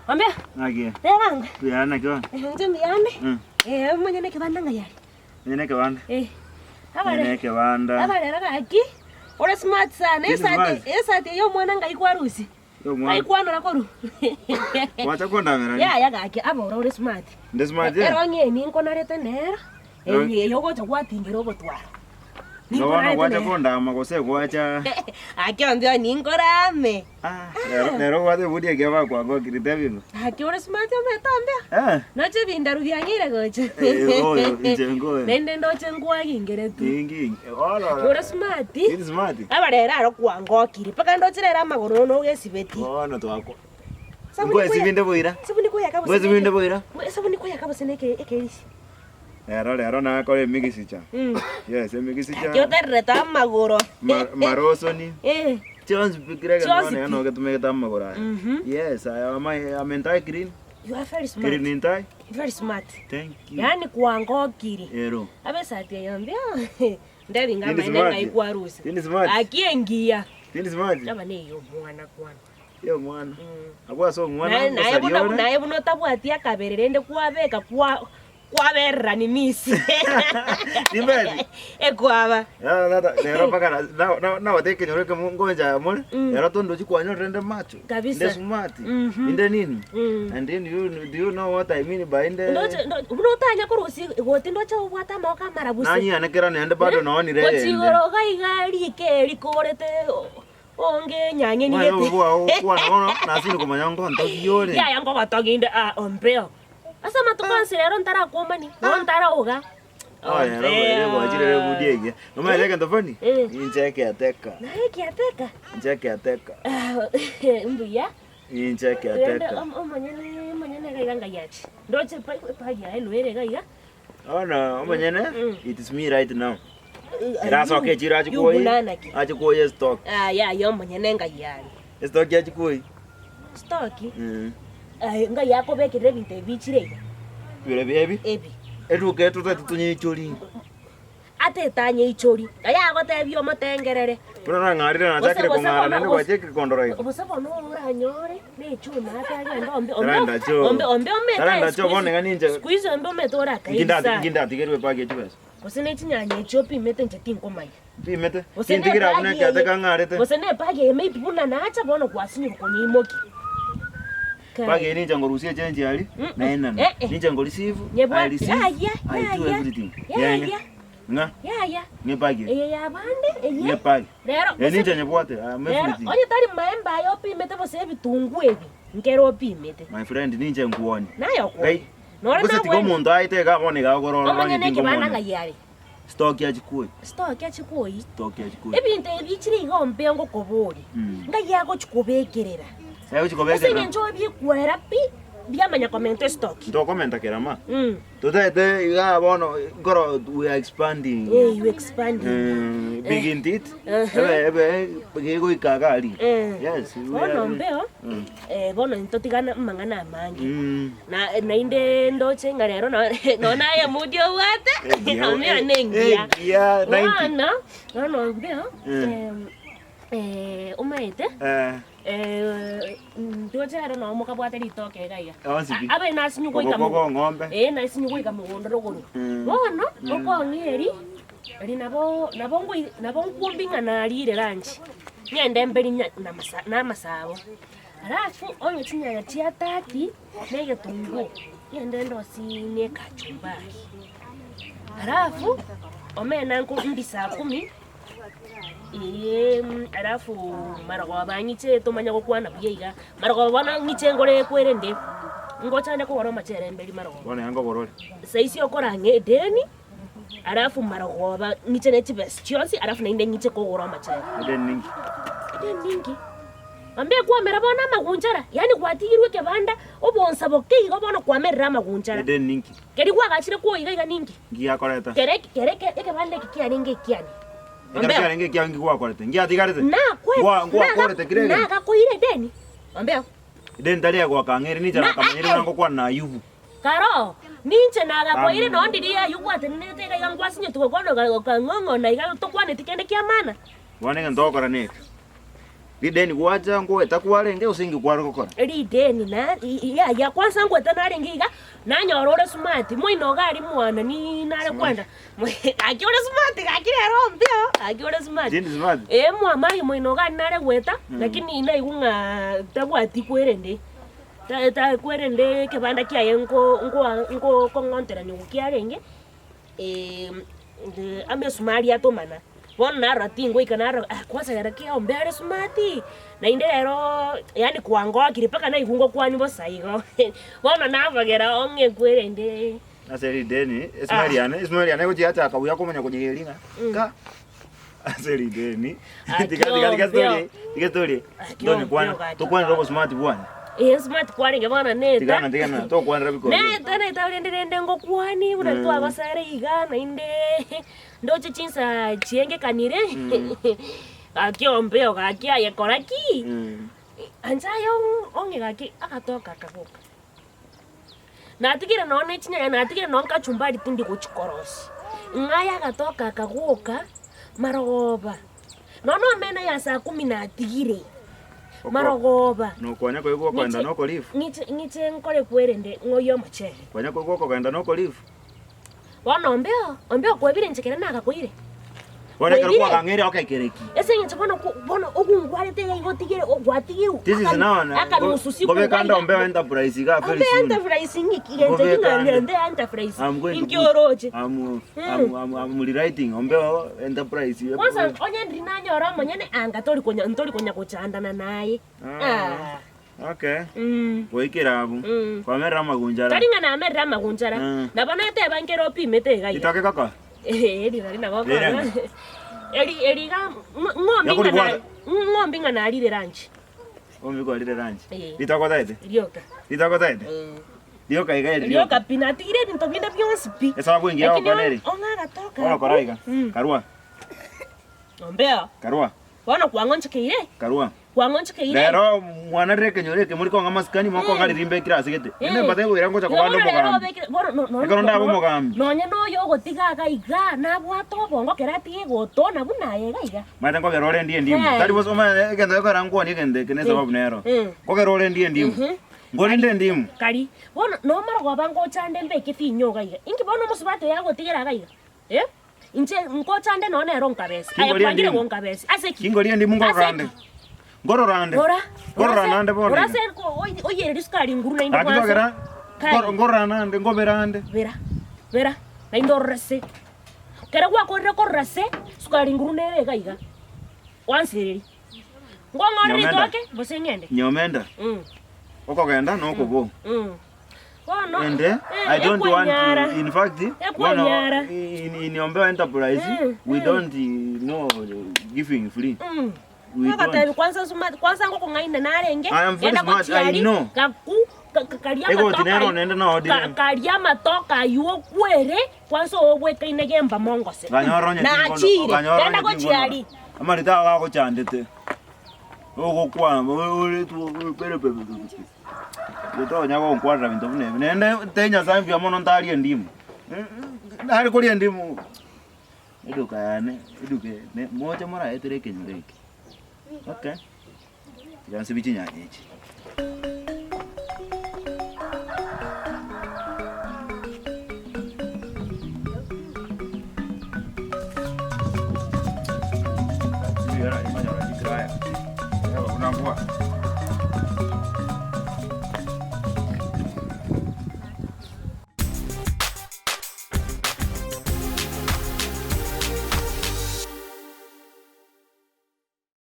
Ambia. Agia. Tenga. Kuyana kwa. Njumi yane. Mwenye neke banda ngayari. Mwenye neke banda. Habari. Neke banda. Habari raka aki. Ora smart sana. Esate yo mwana ngaikwa rusi. Yo mwana. Ngaikwa no rakoru. Wacha konda mera. Ya gaki aba ora smart. Nde smart ya. Ero nye ni nko narete nera. Yo go chakwa tingiro botwara. No wana wacha konda magose wacha. Aki ondio ni nko rame. Nero wade budia geva kwa go kirite bingo. Aki ora smart ya tambia. Noche bindaru byanyire goche. Oyo injengo. Nende ndoche ngwa gingere tu. Ingi. Ora. Ora smart. Ni smart. Abarera aro kwa ngokiri. Paka ndochirera magoro no gesibeti. Ona twako. Ngwezi binde boira. Sabuni ko yakabo. Ngwezi binde boira. Sabuni ko yakabo seneke ekeisi. Lero na kole migisicha. Yes, migisicha. Yo te reta magoro. Maroso ni. Chons bigre ga no ke tume ta magoro. Yes, I'm entirely green. You are very smart. Green entirely. Very smart. Thank you. Yani kwa ngokiri. Ero. Abesa ati yambia. Ndabi ngama ndenga ikwa rusi. Tini smart. Akiengia. Tini smart. Chama ne yo mwana kwana. Yo mwana. Abwa so mwana. Na ebu no tabwatia kabererende kwabeka kwa berra ni misi. Nimbeli. Ekwaba. Nero paka na wateke nyoreke ngonja amol. Nero tondo chikwanya rende macho. Kabisa. Smart. Inde nini? And then do you know what I mean by inde? Uno tanya kurusi goti ndo cha wata moka marabusi. Nanyi anekera nende bado naoni re. Kochigoro gaigali ke likorete onge nyanye ni gete. Kwa na sini kumanya ngo ntoki yole. Ya yango batoginde ompeo. Asa matukonsilero ntara komani. Ntara oga. Wajire budiege. Mama ile kando fani? Incheke ateka. Na hiki ateka. Incheke ateka. Mbuya. Incheke ateka. Manyene gaiganga yachi. Ndoche pa ya elwere gaiga. Ona, manyene? It is me right now. Era so ke jira chikoi. Achikoi stock. Ya yo manyene ngayari. Stock ya chikoi. Stock? Nga yako bekire binte bichire. Bire bebi? Ebi. Eduke tutunyi chori. Ate tanye ichori. Aya gotebio matengerere. Kuna ngarira na chakire kongara nende kwa cheki kondoroi. Obosabo no ura nyore ne chuma atagenda ombe. Ombe. Taranda cho bone ganinje. Squeeze ombe metora kai. Ginda tigerwe page chibes. Osene chinyanye chopi mete njetin komai. Mete. Tindigira abune kate kangarete. Osene page maybe buna na acha bono kwasinyo konyi moki. Page ni jango rusia change ali. Na ni jango receive. Ali receive. I do everything. Nga? Ya. Nge page. Ya bande. Nge page. Lero. Ni jango bote. Everything. Oye tari maemba yo pi mete bose bitungu ebi. Ngero pi mete. My friend ni jango woni. Nayo ko. Nora na bwe. Mundo aite ga bone ga gororo. Omanye neki bana ga yari. Stock ya chikoi. Stock ya chikoi. Stock ya chikoi. Ebinte ebichiri ngo mpengo kobori. Nga yako chikobekerera. Sayo chikobekera. Ese njo bikwera pi biamanya comment stock. To comment kera ma. Today ya bono goro we are expanding. You expanding. Begin it. Ebe go ikaga ali. Yes. Bono mbeo. Bono ntotigana mangana mangi. Na inde ndoche ngarero na ya mudio wate. Na nengia. Ya 90. No mbeo. Umaite. Ndochera no moka bwate litoke gaiga. Abe nasinyuko ikamo ngombe. Nasinyuko ikamo ngondoro. Bono oko ngeri ali nabo nkumbinga na alire ranchi. Nyende mbeli na masabo. Alafu onye Nyagetiara tati nege tungu. Nyende ndo sine kachumbari. Alafu omena nko mbisa 10. Alafu marago banyiche tomanya kokwana buyeiga marago bana ngiche ngore kwerende ngochane ko waro machere mbeli marago bone hango gorore saisi okorange deni alafu marago ba ngiche ne tibes chionsi alafu na inde ngiche ko waro machere deni ningi ambe kwa mera bona magunjara yani kwatigirwe ke banda obonsa boke go bona kwa mera magunjara deni ningi keri kwa gachire ko iga ningi ngia koreta kereke ke banda kikia ningi kiani Ngira nge kyangi kwa kwarte. Ngia tigarete. Na kwe. Kwa kwarte kirege. Na ka koire deni. Ambeo. Den talia kwa kangeri ni jana kamanyiri nango kwa na yuvu. Karo, ninche na ga koire no ndiria yuvu atene tega yangwa sinye tuko kono ga ngongo na iga to kwane tikende kia mana. Wane nga ndokora ne. Lideni kuacha ngo etakwalenge usingi kwaro kokora. Lideni na ya kwanza ngo etanarengiga na nyorore smart muino gali mwana ni nare kwenda. Akiore smart akire rombio akiore smart. Jini smart. Mwa muino gali nare gweta lakini ina igunga tabwati kwerende. Ta kwerende kebanda kia ngo kongontera ni ukiarenge. Ame sumari atomana. Bona ratingo ikanara kwanza yarakia ombere sumati na indero yani kuangoa kiripaka na igungo kwani bosaigo bona navagera onge kwerende aseri deni esmariane ko jiata akabuya komanya kujihelinga ka aseri deni tika story doni kwana to kwana robo smart bwana smart kwani ngebona neta tigana to kwana rabiko neta tawendende ngo kwani unatwa abasare igana inde ndoche chinsa chienge kanire akiombeo gakia yekoraki anzayo onge gaki akatoka kaboka natikira none chinya natikira nonka chumbari tindi kuchikorosi ngaya akatoka kagoka marogoba nono mena ya saa 10 natigire marogoba no kwanya ko yuko kwenda no kolifu ngiche nkole kwerende ngoyo machele kwanya ko yuko kwenda no kolifu wana ombeo kwa vile nchekera naka kuire wana kwa kangere okakereki ese nche bona okungwale tega igotigere ogwatigiu this is now aka nususiku gobe kanda ombeo enterprise ga very soon enterprise ngikigenze ngande enterprise inkioroje am rewriting ombeo enterprise kwanza onye ndinanya oromo nyene anga tori konya kuchandana naye okay. Wekera abu. Kwa mera magunjara. Taringa na mera magunjara. Na bana te bankero pimete gai. Itake kaka. Eri na kaka. Eri ga ngombinga na ali de ranch. Ombi ko ali de ranch. Itako taite. Rioka. Itako taite. Rioka iga Rioka pinati ile ntobinda byonsipi. Esa kuingia kwa neri. Onga gatoka. Ona koraiga. Karua. Ombea. Karua. Wana kwangonche keire. Karua. Kwangonche keire. Lero mwana reke nyoreke muri ko ngamaskani moko ngali rimbe kira sigete. Ene bate go irango cha kubando boga. No ndabo mogam. Nonya no yo gotiga gaiga na bwato bongo kerati goto na buna ye gaiga. Mata ko gerore ndie ndimu. Tari boso ma kende ko rango ni kende kene sababu nero. Ko gerore ndie ndimu. Ngoni ndie ndimu. Kali. Bona no mara go bango chande lbe kefinyo gaiga. Ingi bono musubate ya gotigera gaiga. Inche nko chande no nero nkabesi. Ayapangire go nkabesi. Ase kingoli ndimu ngorande. Ngororande. Ngororande bona. Ora sen ko oye riskari nguru na ndo kwanza. Akitogera. Ngororande ngoberande. Vera. Na ndo rese. Kera kwa korre korrase skari nguru nere gaiga. Wansiri. Ngongori toke bosengende. Nyomenda. Oko genda no kubo. Bueno, and I don't want to, in fact, in Ombeo enterprise, we don't know giving free. We don't. I am very smart, I know. Karia matoka yuo kwere kwanza obweka inegemba mongose. Na achire. Tenda ko chiari. Amarita wa ko chandete. Ogo kwa uri tu perepe. Goto nyako nkwadra bintu bune. Nende tenya zambi amono ndali ndimu. Ndali kuli ndimu. Eduka yane, eduke ne moja mara etereke nyureke. Okay. Yansi bichi nyanyechi. Sigara imanya rajikaya. Ya unambua.